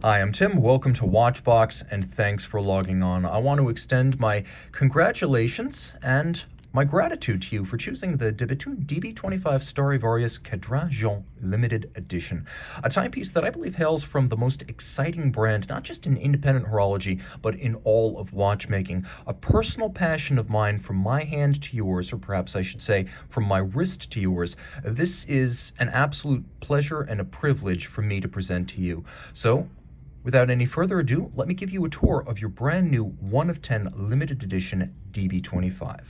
Hi, I'm Tim. Welcome to Watchbox, and thanks for logging on. I want to extend my congratulations and my gratitude to you for choosing the Bethune DB25 Starry Varius Cadran Jaune limited edition, a timepiece that I believe hails from the most exciting brand, not just in independent horology, but in all of watchmaking. A personal passion of mine, from my hand to yours, or perhaps I should say from my wrist to yours. This is an absolute pleasure and a privilege for me to present to you. So, without any further ado, let me give you a tour of your brand new 1 of 10 limited edition DB25.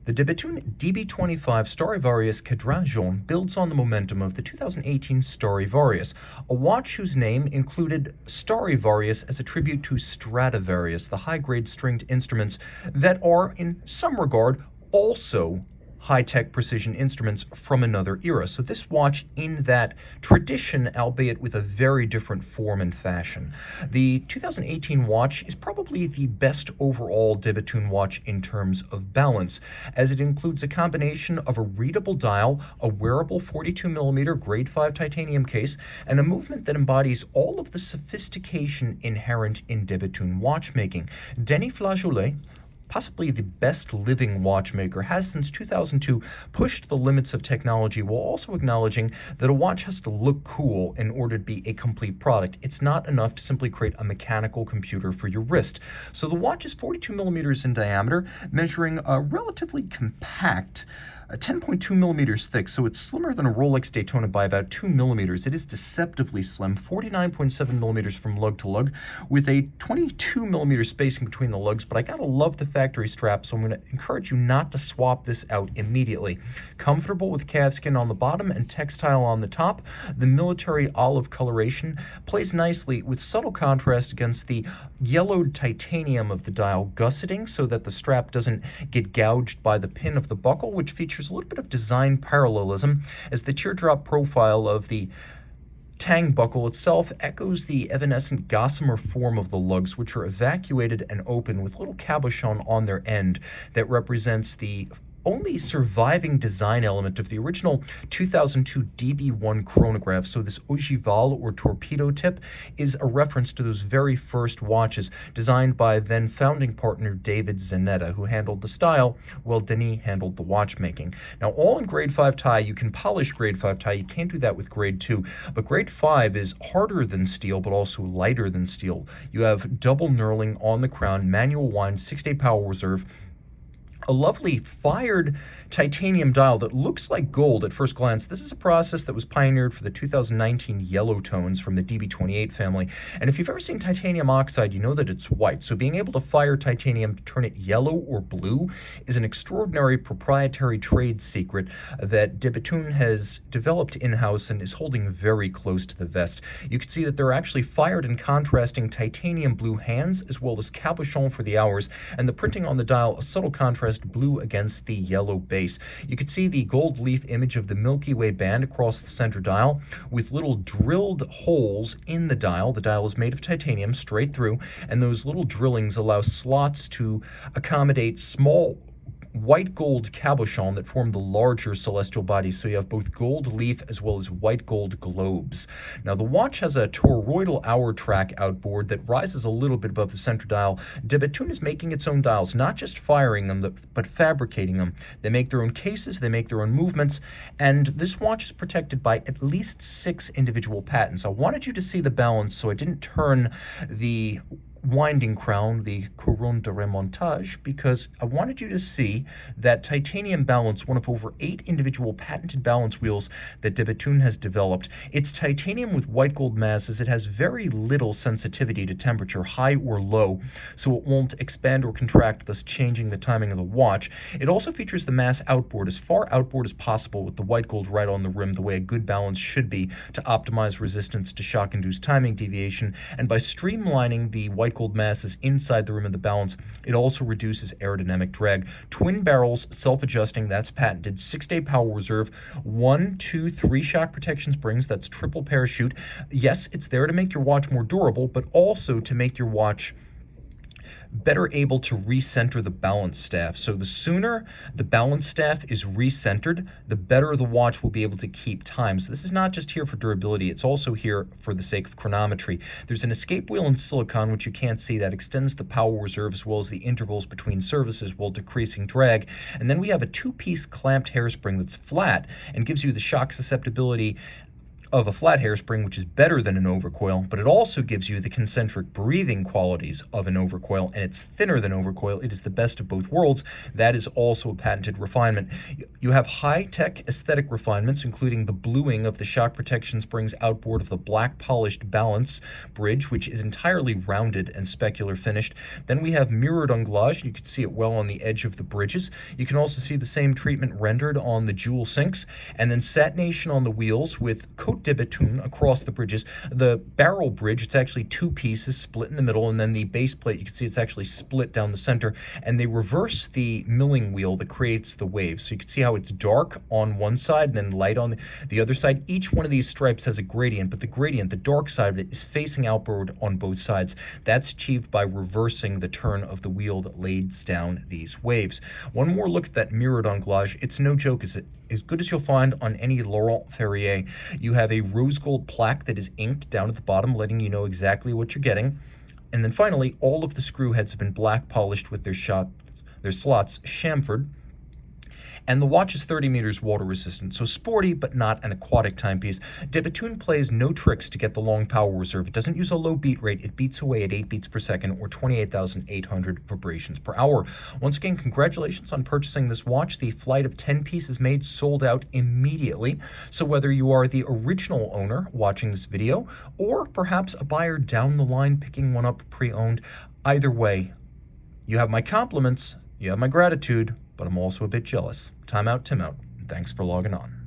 The Bethune DB25 Starry Varius Cadran Jaune builds on the momentum of the 2018 Starry Varius, a watch whose name included Starry Varius as a tribute to Stradivarius, the high-grade stringed instruments that are, in some regard, also high-tech precision instruments from another era. So this watch, in that tradition, albeit with a very different form and fashion. The 2018 watch is probably the best overall de Bethune watch in terms of balance, as it includes a combination of a readable dial, a wearable 42mm grade 5 titanium case, and a movement that embodies all of the sophistication inherent in de Bethune watchmaking. Denis Flageolet, possibly the best living watchmaker, has since 2002 pushed the limits of technology while also acknowledging that a watch has to look cool in order to be a complete product. It's not enough to simply create a mechanical computer for your wrist. So the watch is 42mm in diameter, measuring a relatively compact 10.2mm thick, so it's slimmer than a Rolex Daytona by about 2mm. It is deceptively slim, 49.7mm from lug to lug, with a 22mm spacing between the lugs, but I gotta love the factory strap, so I'm going to encourage you not to swap this out immediately. Comfortable with calfskin on the bottom and textile on the top, the military olive coloration plays nicely with subtle contrast against the yellowed titanium of the dial gusseting so that the strap doesn't get gouged by the pin of the buckle, which features a little bit of design parallelism as the teardrop profile of the tang buckle itself echoes the evanescent gossamer form of the lugs, which are evacuated and open with little cabochon on their end that represents the only surviving design element of the original 2002 DB1 chronograph. So this ogival, or torpedo tip, is a reference to those very first watches designed by then founding partner David Zanetta, who handled the style while Denis handled the watchmaking. Now, all in grade 5 tie. You can polish grade 5 tie. You can't do that with grade 2, but grade 5 is harder than steel but also lighter than steel. You have double knurling on the crown, manual wind, 6-day power reserve, a lovely fired titanium dial that looks like gold at first glance. This is a process that was pioneered for the 2019 yellow tones from the DB28 family. And if you've ever seen titanium oxide, you know that it's white. So being able to fire titanium to turn it yellow or blue is an extraordinary proprietary trade secret that de Bethune has developed in-house and is holding very close to the vest. You can see that there are actually fired and contrasting titanium blue hands, as well as cabochon for the hours, and the printing on the dial, a subtle contrast blue against the yellow base. You can see the gold leaf image of the Milky Way band across the center dial with little drilled holes in the dial. The dial is made of titanium straight through, and those little drillings allow slots to accommodate small white gold cabochon that form the larger celestial bodies, so you have both gold leaf as well as white gold globes. Now, the watch has a toroidal hour track outboard that rises a little bit above the center dial. De Bethune is making its own dials, not just firing them, but fabricating them. They make their own cases, they make their own movements, and this watch is protected by at least 6 individual patents. I wanted you to see the balance, so I didn't turn the winding crown, the couronne de remontage, because I wanted you to see that titanium balance, one of over 8 individual patented balance wheels that de Bethune has developed. It's titanium with white gold masses. It has very little sensitivity to temperature, high or low, so it won't expand or contract, thus changing the timing of the watch. It also features the mass outboard, as far outboard as possible, with the white gold right on the rim, the way a good balance should be, to optimize resistance to shock-induced timing deviation. And by streamlining the white gold masses inside the rim of the balance, it also reduces aerodynamic drag. Twin barrels, self-adjusting, that's patented. 6-day power reserve, 1, 2, 3 shock protection springs, that's triple parachute. Yes, it's there to make your watch more durable, but also to make your watch better able to recenter the balance staff. So the sooner the balance staff is recentered, the better the watch will be able to keep time. So this is not just here for durability, it's also here for the sake of chronometry. There's an escape wheel in silicon, which you can't see, that extends the power reserve as well as the intervals between services while decreasing drag. And then we have a two-piece clamped hairspring that's flat and gives you the shock susceptibility of a flat hairspring, which is better than an overcoil, but it also gives you the concentric breathing qualities of an overcoil, and it's thinner than overcoil. It is the best of both worlds. That is also a patented refinement. You have high-tech aesthetic refinements, including the bluing of the shock protection springs outboard of the black polished balance bridge, which is entirely rounded and specular finished. Then we have mirrored anglage. You can see it well on the edge of the bridges. You can also see the same treatment rendered on the jewel sinks, and then satination on the wheels with coat de Bethune across the bridges. The barrel bridge, it's actually two pieces split in the middle, and then the base plate, you can see it's actually split down the center, and they reverse the milling wheel that creates the waves. So you can see how it's dark on one side and then light on the other side. Each one of these stripes has a gradient, but the gradient, the dark side of it, is facing outward on both sides. That's achieved by reversing the turn of the wheel that lays down these waves. One more look at that mirrored anglage. It's no joke. It's as good as you'll find on any Laurent Ferrier. You have a rose gold plaque that is inked down at the bottom, letting you know exactly what you're getting. And then finally, all of the screw heads have been black polished with their slots chamfered. And the watch is 30 meters water resistant, so sporty but not an aquatic timepiece. De Bethune plays no tricks to get the long power reserve. It doesn't use a low beat rate. It beats away at 8 beats per second or 28,800 vibrations per hour. Once again, congratulations on purchasing this watch. The flight of 10 pieces made sold out immediately. So whether you are the original owner watching this video or perhaps a buyer down the line picking one up pre-owned, either way, you have my compliments, you have my gratitude, but I'm also a bit jealous. Time out, Tim out. Thanks for logging on.